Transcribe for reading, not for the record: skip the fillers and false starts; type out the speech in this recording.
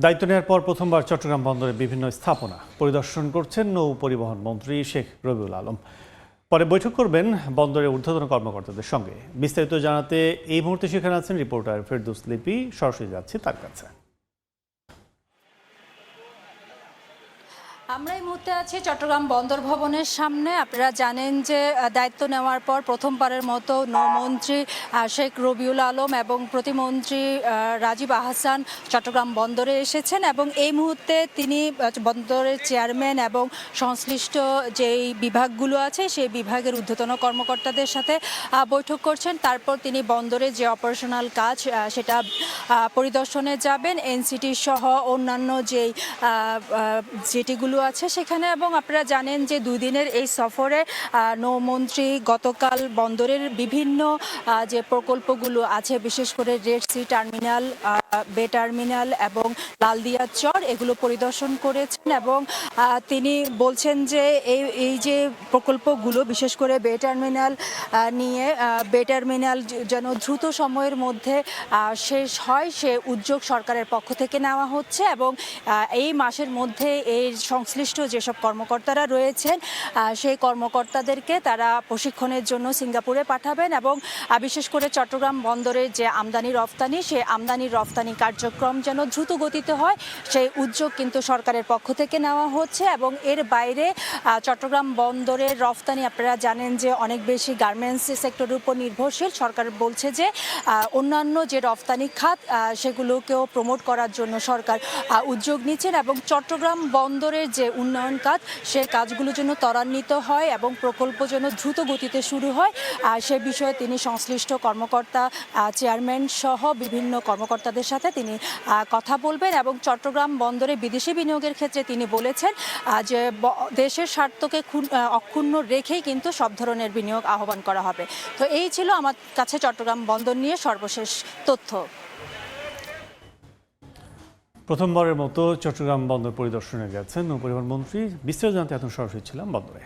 দায়িত্ব নেওয়ার পর প্রথমবার চট্টগ্রাম বন্দরের বিভিন্ন স্থাপনা পরিদর্শন করছেন নৌ পরিবহন মন্ত্রী শেখ রবিউল আলম। পরে বৈঠক করবেন বন্দরের ঊর্ধ্বতন কর্মকর্তাদের সঙ্গে। বিস্তারিত জানাতে এই মুহূর্তে সেখানে আছেন রিপোর্টার ফেরদৌস লিপি। সরাসরি যাচ্ছি তার কাছে। আমরা এই মুহূর্তে আছি চট্টগ্রাম বন্দর ভবনের সামনে। আপনারা জানেন যে দায়িত্ব নেওয়ার পর প্রথমবারের মতো নৌমন্ত্রী শেখ রবিউল আলম এবং প্রতিমন্ত্রী রাজীব আহসান চট্টগ্রাম বন্দরে এসেছেন এবং এই মুহূর্তে তিনি বন্দরের চেয়ারম্যান এবং সংশ্লিষ্ট যেই বিভাগগুলো আছে সেই বিভাগের ঊর্ধ্বতন কর্মকর্তাদের সাথে বৈঠক করছেন। তারপর তিনি বন্দরে যে অপারেশনাল কাজ সেটা পরিদর্শনে যাবেন, এনসিটি সহ অন্যান্য যেটিগুলো আছে সেখানে। এবং আপনারা জানেন যে 2 দিনের এই সফরে নৌমন্ত্রী গতকাল বন্দরের বিভিন্ন যে প্রকল্পগুলো আছে, বিশেষ করে রেড সি টার্মিনাল, বে টার্মিনাল এবং লালদিয়া চর, এগুলো পরিদর্শন করেছেন এবং তিনি বলছেন যে এই যে প্রকল্পগুলো, বিশেষ করে বে টার্মিনাল নিয়ে, বে টার্মিনাল যেন দ্রুত সময়ের মধ্যে শেষ হয় সে উদ্যোগ সরকারের পক্ষ থেকে নেওয়া হচ্ছে এবং এই মাসের মধ্যে এই সংশ্লিষ্ট যেসব কর্মকর্তারা রয়েছেন সেই কর্মকর্তাদেরকে তারা প্রশিক্ষণের জন্য সিঙ্গাপুরে পাঠাবেন এবং বিশেষ করে চট্টগ্রাম বন্দরের যে আমদানি রফতানি, সেই আমদানি রফতানি কার্যক্রম যেন দ্রুত গতিতে হয় সেই উদ্যোগ কিন্তু সরকারের পক্ষ থেকে নেওয়া হচ্ছে। এবং এর বাইরে চট্টগ্রাম বন্দরের রফতানি, আপনারা জানেন যে অনেক বেশি গার্মেন্টস সেক্টরের উপর নির্ভরশীল। সরকার বলছে যে অন্যান্য যে রফতানি খাত সেগুলোকেও প্রমোট করার জন্য সরকার উদ্যোগ নিচ্ছেন এবং চট্টগ্রাম বন্দরের যে উন্নয়ন কাজ, সে কাজগুলো যেন ত্বরান্বিত হয় এবং প্রকল্প যেন দ্রুত গতিতে শুরু হয় সে বিষয়ে তিনি সংশ্লিষ্ট কর্মকর্তা, চেয়ারম্যান সহ বিভিন্ন কর্মকর্তাদের সাথে তিনি কথা বলবেন। এবং চট্টগ্রাম বন্দরে বিদেশি বিনিয়োগের ক্ষেত্রে তিনি বলেছেন যে দেশের স্বার্থকে অক্ষুণ্ণ রেখেই কিন্তু সব ধরনের বিনিয়োগ আহ্বান করা হবে। তো এই ছিল আমার কাছে চট্টগ্রাম বন্দর নিয়ে সর্বশেষ তথ্য। প্রথমবারের মতো চট্টগ্রাম বন্দর পরিদর্শনে গেছেন নৌ পরিবহন মন্ত্রী। বিস্তারিত জানতে এখন সরাসরি ছিলাম বন্দরে।